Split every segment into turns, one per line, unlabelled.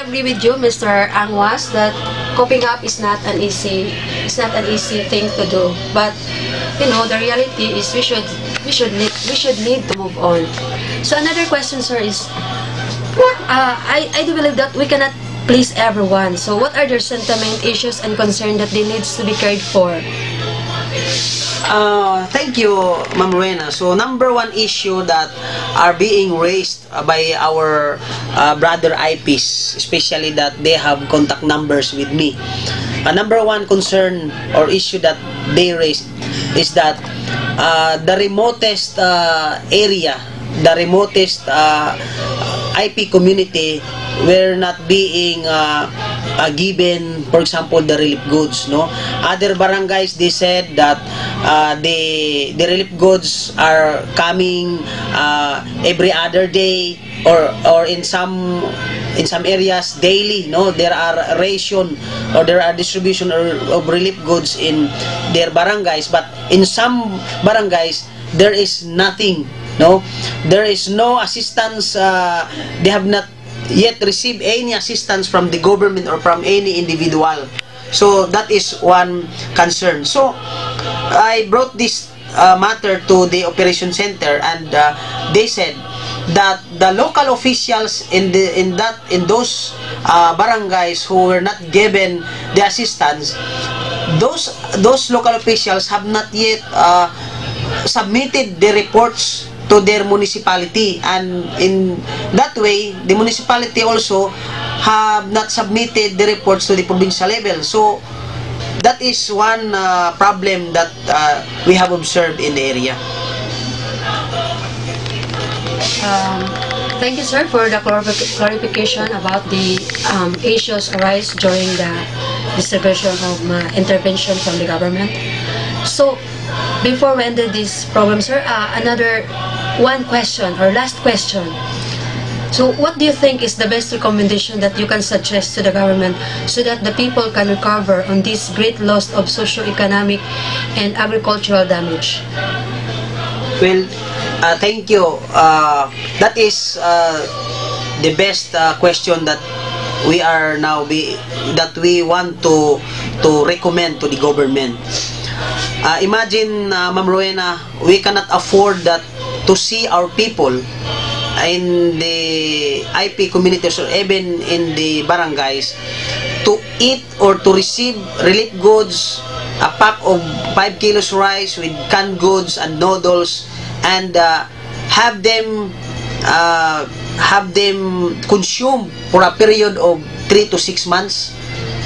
I agree with you, Mr. Angwas, that coping up is not an easy thing to do. But you know, the reality is we should need to move on. So another question, sir, is I do believe that we cannot please everyone. So what are their sentiment, issues, and concern that they needs to be cared for?
Thank you, Ma'am Rowena. So, number one issue that are being raised by our brother IPs, especially that they have contact numbers with me. Number one concern or issue that they raised is that the remotest area, the remotest IP community were not being given, for example, the relief goods. No, other barangays, they said that the relief goods are coming every other day, or in some areas daily. No, there are ration or there are distribution of relief goods in their barangays, but in some barangays there is nothing. No, there is no assistance. They have not yet received any assistance from the government or from any individual. So that is one concern. So I brought this matter to the operation center, and they said that the local officials in those barangays who were not given the assistance, those local officials have not yet submitted the reports to their municipality, and in that way the municipality also have not submitted the reports to the provincial level. So that is one problem that we have observed in the area.
Thank you, sir, for the clarification about the issues arise during the distribution of intervention from the government. So before we ended this problem, sir, another one question or last question. So what do you think is the best recommendation that you can suggest to the government so that the people can recover on this great loss of socio-economic and agricultural damage?
Well, thank you. That is the best question that we are now that we want to recommend to the government. Imagine, Ma'am Rowena, we cannot afford that to see our people in the IP communities or even in the barangays to eat or to receive relief goods, a pack of 5 kilos rice with canned goods and noodles, and have them consume for a period of 3 to 6 months.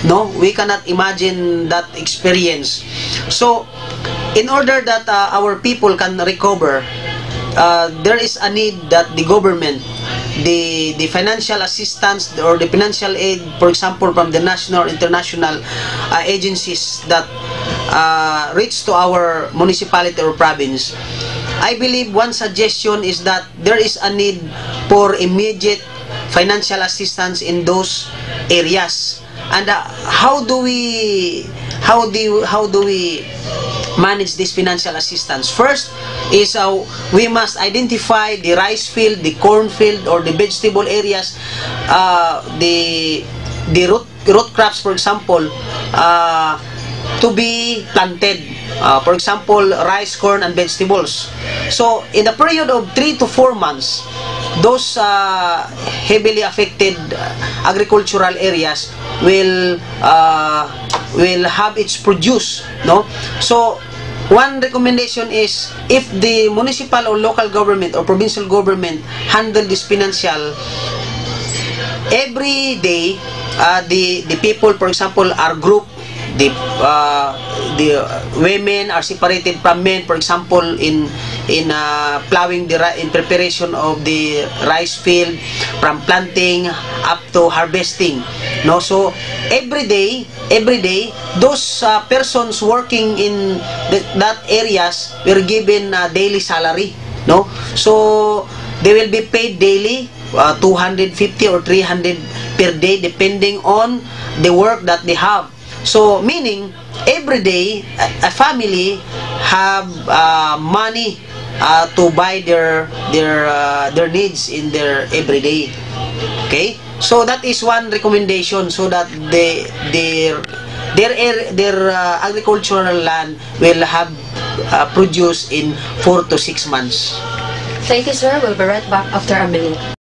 No, we cannot imagine that experience. So in order that our people can recover, there is a need that the government, the financial assistance or the financial aid, for example, from the national or international agencies that reach to our municipality or province. I believe one suggestion is that there is a need for immediate financial assistance in those areas. And how do we manage this financial assistance? First is we must identify the rice field, the corn field, or the vegetable areas, the root crops, for example, to be planted. For example, rice, corn, and vegetables. So in the period of 3 to 4 months, those heavily affected agricultural areas will have its produce. No, so one recommendation is, if the municipal or local government or provincial government handle this financial, every day the people, for example, are grouped. The women are separated from men, for example, in plowing in preparation of the rice field, from planting up to harvesting. No, so every day those persons working in that areas were given daily salary. No, so they will be paid daily, 250 or 300 per day, depending on the work that they have. So meaning every day a family have money to buy their needs in their everyday. Okay. So that is one recommendation, so that their agricultural land will have produce in 4 to 6 months.
Thank you, sir. We'll be right back after a minute.